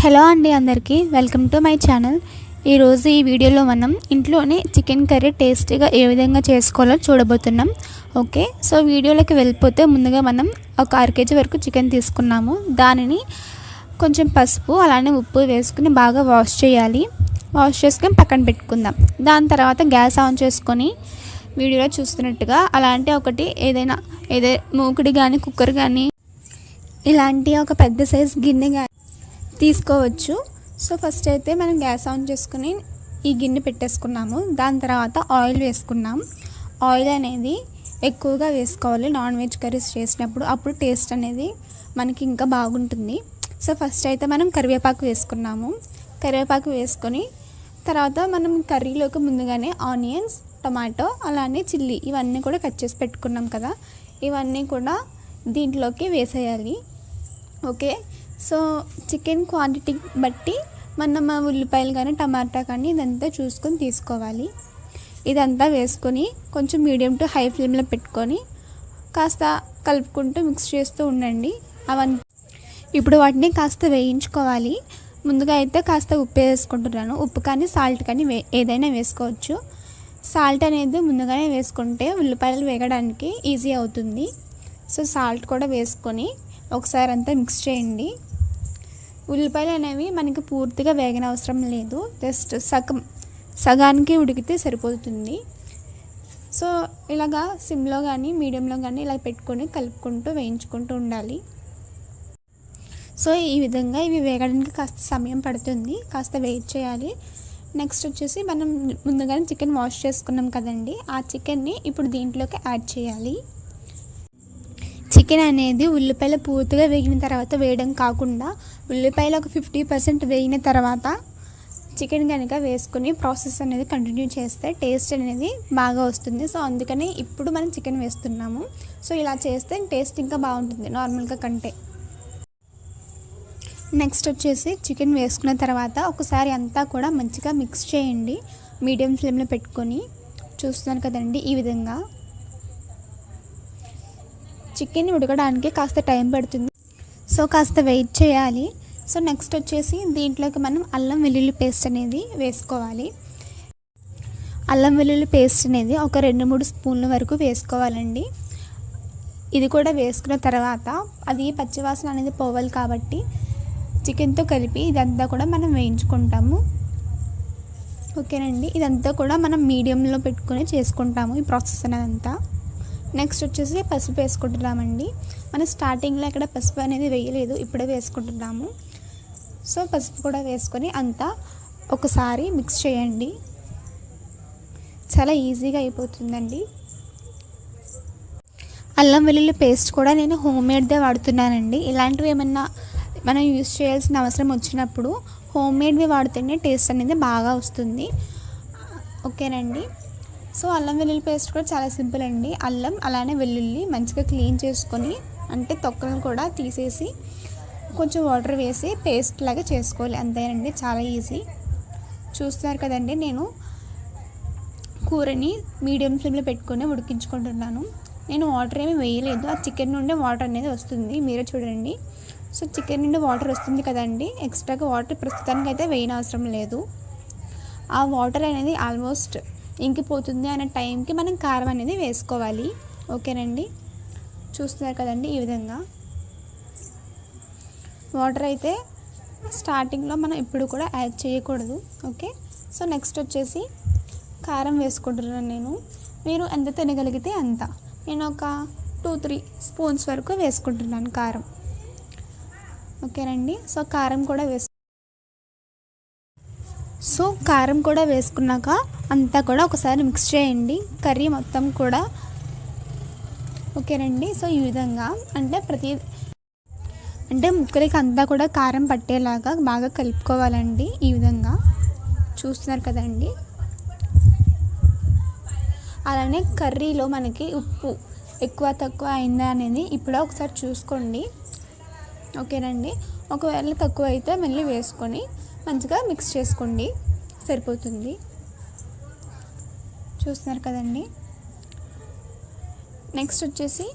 Hello అండి, అందరికీ welcome to my channel. ఈరోజు ఈ వీడియోలో మనం ఇంట్లోనే చికెన్ కర్రీ టేస్టీగా ఏ విధంగా చేసుకోవాలో చూడబోతున్నాం. ఓకే, సో వీడియోలోకి వెళ్ళిపోతే ముందుగా మనం ఒక 1/2 kg వరకు చికెన్ తీసుకున్నాము. దానిని కొంచెం పసుపు అలానే ఉప్పు వేసుకుని బాగా వాష్ చేయాలి. వాష్ చేసుకొని పక్కన పెట్టుకుందాం. దాని తర్వాత గ్యాస్ ఆన్ చేసుకొని వీడియోలో చూస్తున్నట్టుగా అలాంటి ఒకటి ఏదైనా మూకుడి కానీ కుక్కర్ కానీ ఇలాంటి ఒక పెద్ద సైజ్ గిన్నె కానీ తీసుకోవచ్చు. సో ఫస్ట్ అయితే మనం గ్యాస్ ఆన్ చేసుకుని ఈ గిన్నె పెట్టేసుకున్నాము. దాని తర్వాత ఆయిల్ వేసుకున్నాం. ఆయిల్ అనేది ఎక్కువగా వేసుకోవాలి నాన్ వెజ్ కర్రీస్ చేసినప్పుడు, అప్పుడు టేస్ట్ అనేది మనకి ఇంకా బాగుంటుంది. సో ఫస్ట్ అయితే మనం కరివేపాకు వేసుకున్నాము. కరివేపాకు వేసుకొని తర్వాత మనం కర్రీలోకి ముందుగానే ఆనియన్స్, టొమాటో అలానే చిల్లీ ఇవన్నీ కూడా కట్ చేసి పెట్టుకున్నాం కదా, ఇవన్నీ కూడా దీంట్లోకి వేసేయాలి. ఓకే, సో చికెన్ క్వాంటిటీ బట్టి మనం ఉల్లిపాయలు కానీ టమాటా కానీ ఇదంతా చూసుకొని తీసుకోవాలి. ఇదంతా వేసుకొని కొంచెం మీడియం టు హై ఫ్లేమ్లో పెట్టుకొని కాస్త కలుపుకుంటూ మిక్స్ చేస్తూ ఉండండి. ఇప్పుడు వాటిని కాస్త వేయించుకోవాలి. ముందుగా అయితే కాస్త ఉప్పు వేసుకుంటున్నాను. ఉప్పు కానీ సాల్ట్ కానీ ఏదైనా వేసుకోవచ్చు. సాల్ట్ అనేది ముందుగానే వేసుకుంటే ఉల్లిపాయలు వేగడానికి ఈజీ అవుతుంది. సో సాల్ట్ కూడా వేసుకొని ఒకసారి అంతా మిక్స్ చేయండి. ఉల్లిపాయలు అనేవి మనకి పూర్తిగా వేగనవసరం లేదు, జస్ట్ సగానికి ఉడికితే సరిపోతుంది. సో ఇలాగా సిమ్లో కానీ మీడియంలో కానీ ఇలా పెట్టుకొని కలుపుకుంటూ వేయించుకుంటూ ఉండాలి. సో ఈ విధంగా ఇవి వేగడానికి కాస్త సమయం పడుతుంది, కాస్త వెయిట్ చేయాలి. నెక్స్ట్ వచ్చేసి మనం ముందుగానే చికెన్ వాష్ చేసుకున్నాం కదండి, ఆ చికెన్ని ఇప్పుడు దీంట్లోకి యాడ్ చేయాలి. చికెన్ అనేది ఉల్లిపాయలు పూర్తిగా వేగిన తర్వాత వేయడం కాకుండా ఉల్లిపాయలు ఒక 50% వేగిన తర్వాత చికెన్ కనుక వేసుకుని ప్రాసెస్ అనేది కంటిన్యూ చేస్తే టేస్ట్ అనేది బాగా వస్తుంది. సో అందుకని ఇప్పుడు మనం చికెన్ వేస్తున్నాము. సో ఇలా చేస్తే టేస్ట్ ఇంకా బాగుంటుంది నార్మల్గా కంటే. నెక్స్ట్ వచ్చేసి చికెన్ వేసుకున్న తర్వాత ఒకసారి అంతా కూడా మంచిగా మిక్స్ చేయండి. మీడియం ఫ్లేమ్లో పెట్టుకొని చూస్తున్నాను కదండి, ఈ విధంగా చికెన్ ఉడకడానికి కాస్త టైం పడుతుంది. సో కాస్త వెయిట్ చేయాలి. సో నెక్స్ట్ వచ్చేసి దీంట్లోకి మనం అల్లం వెల్లుల్లి పేస్ట్ అనేది వేసుకోవాలి. అల్లం వెల్లుల్లి పేస్ట్ అనేది ఒక 2-3 స్పూన్ల వరకు వేసుకోవాలండి. ఇది కూడా వేసుకున్న తర్వాత అది పచ్చివాసన అనేది పోవాలి కాబట్టి చికెన్తో కలిపి ఇదంతా కూడా మనం వేయించుకుంటాము. ఓకేనండి, ఇదంతా కూడా మనం మీడియంలో పెట్టుకొని చేసుకుంటాము ఈ ప్రాసెస్ అనేదంతా. నెక్స్ట్ వచ్చేసి పసుపు వేసుకుంటున్నామండి. మనం స్టార్టింగ్లో ఇక్కడ పసుపు అనేది వేయలేదు, ఇప్పుడే వేసుకుంటున్నాము. సో పసుపు కూడా వేసుకొని అంతా ఒకసారి మిక్స్ చేయండి. చాలా ఈజీగా అయిపోతుందండి. అల్లం వెల్లుల్లి పేస్ట్ కూడా నేను హోమ్మేడ్దే వాడుతున్నానండి. ఇలాంటివి ఏమన్నా మనం యూజ్ చేయాల్సిన అవసరం వచ్చినప్పుడు హోమ్మేడ్వి వాడితేనే టేస్ట్ అనేది బాగా వస్తుంది. ఓకేనండి, సో అల్లం వెల్లుల్లి పేస్ట్ కూడా చాలా సింపుల్ అండి. అల్లం అలానే వెల్లుల్లి మంచిగా క్లీన్ చేసుకొని అంటే తొక్కలను కూడా తీసేసి కొంచెం వాటర్ వేసి పేస్ట్ లాగా చేసుకోవాలి, అంతేనండి, చాలా ఈజీ. చూస్తున్నారు కదండి, నేను కూరని మీడియం ఫ్లేమ్లో పెట్టుకొని ఉడికించుకుంటున్నాను. నేను వాటర్ ఏమీ వేయలేదు, ఆ చికెన్ నుండి వాటర్ అనేది వస్తుంది, మీరే చూడండి. సో చికెన్ నుండి వాటర్ వస్తుంది కదండి, ఎక్స్ట్రాగా వాటర్ ప్రస్తుతానికి అయితే వేయనవసరం లేదు. ఆ వాటర్ అనేది ఆల్మోస్ట్ ఇంకిపోతుంది అనే టైంకి మనం కారం అనేది వేసుకోవాలి. ఓకేనండి, చూస్తున్నారు కదండి, ఈ విధంగా వాటర్ అయితే స్టార్టింగ్లో మనం ఇప్పుడు కూడా యాడ్ చేయకూడదు. ఓకే, సో నెక్స్ట్ వచ్చేసి కారం వేసుకుంటున్నాను నేను. మీరు ఎంత తినగలిగితే అంత, నేను ఒక 2-3 స్పూన్స్ వరకు వేసుకుంటున్నాను కారం. ఓకేనండి, సో కారం కూడా వేసుకున్నాక అంతా కూడా ఒకసారి మిక్స్ చేయండి కర్రీ మొత్తం కూడా. ఓకేనండి, సో ఈ విధంగా అంటే ముక్కలకి అంతా కూడా కారం పట్టేలాగా బాగా కలుపుకోవాలండి. ఈ విధంగా చూస్తున్నారు కదండి. అలానే కర్రీలో మనకి ఉప్పు ఎక్కువ తక్కువ అయిందా అనేది ఇప్పుడు ఒకసారి చూసుకోండి. ఓకేనండి, ఒకవేళ తక్కువ అయితే మళ్ళీ వేసుకొని మంచిగా మిక్స్ చేసుకోండి, సరిపోతుంది. చూస్తున్నారు కదండి. నెక్స్ట్ వచ్చేసి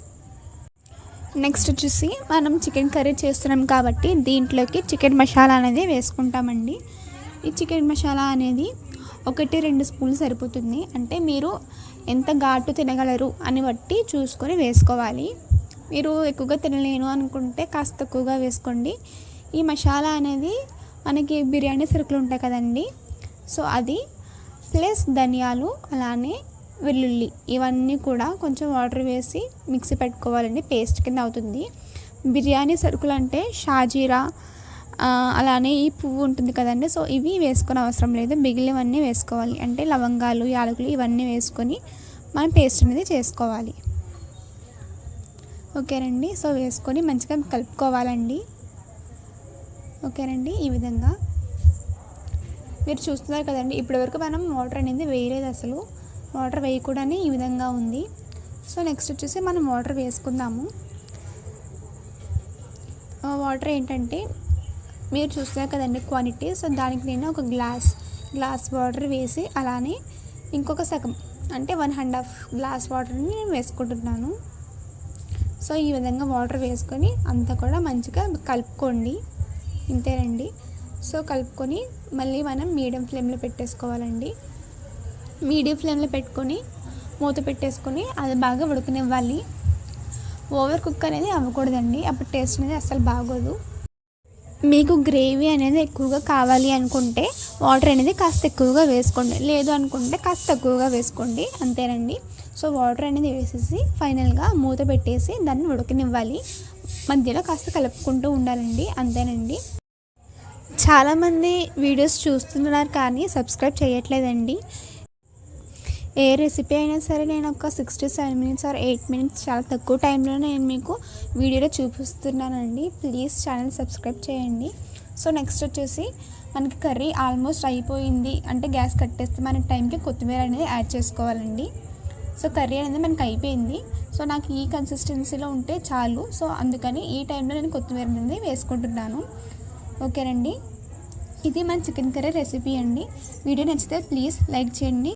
నెక్స్ట్ వచ్చేసి మనం చికెన్ కర్రీ చేస్తున్నాం కాబట్టి దీంట్లోకి చికెన్ మసాలా అనేది వేసుకుంటామండి. ఈ చికెన్ మసాలా అనేది 1-2 స్పూన్లు సరిపోతుంది. అంటే మీరు ఎంత ఘాటు తినగలరు అని బట్టి చూసుకొని వేసుకోవాలి. మీరు ఎక్కువగా తినలేను అనుకుంటే కాస్త తక్కువగా వేసుకోండి. ఈ మసాలా అనేది మనకి బిర్యానీ సరుకులు ఉంటాయి కదండి, సో అది ప్లస్ ధనియాలు, అలానే వెల్లుల్లి, ఇవన్నీ కూడా కొంచెం వాటర్ వేసి మిక్సీ పెట్టుకోవాలండి. పేస్ట్ కింద అవుతుంది. బిర్యానీ సరుకులు అంటే షాజీరా, అలానే ఈ పువ్వు ఉంటుంది కదండి, సో ఇవి వేసుకొని అవసరం లేదు. మిగిలినవన్నీ వేసుకోవాలి. అంటే లవంగాలు, యాలకులు ఇవన్నీ వేసుకొని మనం పేస్ట్ అనేది చేసుకోవాలి. ఓకేనండి. సో వేసుకొని మంచిగా కలుపుకోవాలండి. ఓకేనండి. ఈ విధంగా మీరు చూస్తున్నారు కదండి, ఇప్పటివరకు మనం వాటర్ అనేది వేయలేదు, అసలు వాటర్ వేయకూడని ఈ విధంగా ఉంది. సో నెక్స్ట్ వచ్చేసి మనం వాటర్ వేసుకుందాము. వాటర్ ఏంటంటే మీరు చూస్తున్నారు కదండి క్వాంటిటీ, సో దానికి నేను ఒక గ్లాస్ వాటర్ వేసి అలానే ఇంకొక సగం అంటే 1.5 గ్లాస్ వాటర్ని నేను వేసుకుంటున్నాను. సో ఈ విధంగా వాటర్ వేసుకొని అంతా కూడా మంచిగా కలుపుకోండి. ఇంతేనండి. సో కలుపుకొని మళ్ళీ మనం మీడియం ఫ్లేమ్లో పెట్టేసుకోవాలండి. మీడియం ఫ్లేమ్లో పెట్టుకొని మూత పెట్టేసుకొని అది బాగా ఉడకనివ్వాలి. ఓవర్ కుక్ అనేది అవ్వకూడదండి, అప్పుడు టేస్ట్ అనేది అస్సలు బాగోదు. మీకు గ్రేవీ అనేది ఎక్కువగా కావాలి అనుకుంటే వాటర్ అనేది కాస్త ఎక్కువగా వేసుకోండి, లేదు అనుకుంటే కాస్త తక్కువగా వేసుకోండి. అంతేనండి. సో వాటర్ అనేది వేసేసి ఫైనల్గా మూత పెట్టేసి దాన్ని ఉడకనివ్వాలి. మధ్యలో కాస్త కలుపుకుంటూ ఉండాలండి. అంతేనండి. చాలామంది వీడియోస్ చూస్తున్నారు కానీ సబ్స్క్రైబ్ చేయట్లేదండి. ఏ రెసిపీ అయినా సరే నేను ఒక 6 to 7 minutes ఆర్ 8 minutes చాలా తక్కువ టైంలో నేను మీకు వీడియోలో చూపిస్తున్నానండి. ప్లీజ్ ఛానల్ సబ్స్క్రైబ్ చేయండి. సో నెక్స్ట్ వచ్చేసి మనకి కర్రీ ఆల్మోస్ట్ అయిపోయింది అంటే గ్యాస్ కట్టేస్తే మన టైంకి కొత్తిమీర అనేది యాడ్ చేసుకోవాలండి. సో కర్రీ అనేది మనకి అయిపోయింది. సో నాకు ఈ కన్సిస్టెన్సీలో ఉంటే చాలు. సో అందుకని ఈ టైంలో నేను కొత్తిమీర అనేది వేసుకుంటున్నాను. ఓకేనండి. ఇది మన చికెన్ కర్రీ రెసిపీ అండి. వీడియో నచ్చితే ప్లీజ్ లైక్ చేయండి.